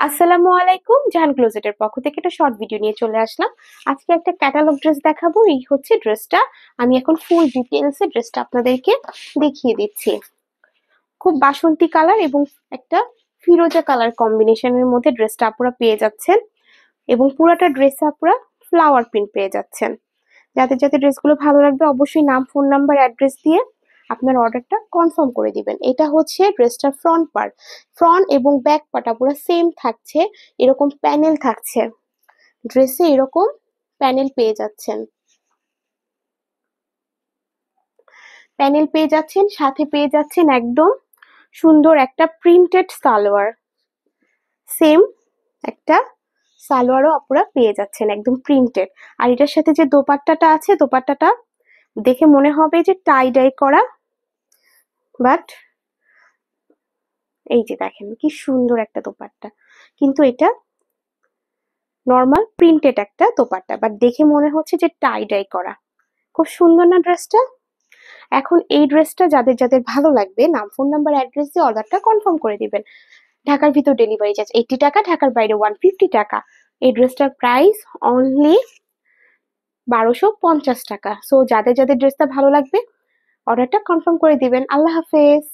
আসসালামু আলাইকুম, জাহান ক্লোজেটের পক্ষ থেকে একটা শর্ট ভিডিও নিয়ে চলে আসলাম। আজকে একটা ক্যাটালগ ড্রেস দেখাবো। এই হচ্ছে ড্রেসটা। আমি এখন ফুল ডিটেলসে ড্রেসটা আপনাদেরকে দেখিয়ে দিচ্ছি। খুব বাসন্তী কালার এবং একটা ফিরোজা কালার কম্বিনেশনের মধ্যে ড্রেসটা আপনারা পেয়ে যাচ্ছেন, এবং পুরোটা ড্রেসে আপনারা ফ্লাওয়ার প্রিন্ট পেয়ে যাচ্ছেন। যাদের যাদের ড্রেসগুলো ভালো লাগবে অবশ্যই নাম, ফোন নাম্বার, অ্যাড্রেস দিয়ে আপনার অর্ডারটা কনফার্ম করে দিবেন। এটা হচ্ছে ড্রেসটার ফ্রন্ট পার্ট। ফ্রন্ট এবং ব্যাক পার্টটা পুরো সেম থাকছে, এরকম প্যানেল থাকছে। ড্রেসে এরকম প্যানেল পেয়ে যাচ্ছেন, সাথে পেয়ে যাচ্ছেন একদম সুন্দর একটা প্রিন্টেড সালোয়ার। সেম একটা সালোয়ারও আপনারা পেয়ে যাচ্ছেন একদম প্রিন্টেড। আর এটার সাথে যে দোপাট্টাটা আছে, দোপাট্টাটা দেখে মনে হবে যে টাই ডাই করা, বাট এই যে দেখেন কি সুন্দর একটা দোপাট্টা, কিন্তু এটা নর্মাল প্রিন্টেড একটা দোপাট্টা, বাট দেখে মনে হচ্ছে যে টাই ডাই করা। খুব সুন্দর না ড্রেসটা? এখন এই ড্রেসটা যাদের যাদের ভালো লাগবে নাম, ফোন নাম্বার, অ্যাড্রেস দিয়ে অর্ডারটা কনফার্ম করে দিবেন। ঢাকার ভিতর ডেলিভারি চার্জ 80 টাকা, ঢাকার বাইরে 150 টাকা। এই ড্রেসটার প্রাইস অনলি 1250 টাকা। সো যাদের যাদের ড্রেসটা ভালো লাগবে অর্ডারটা কনফার্ম করে দিবেন। আল্লাহ হাফেজ।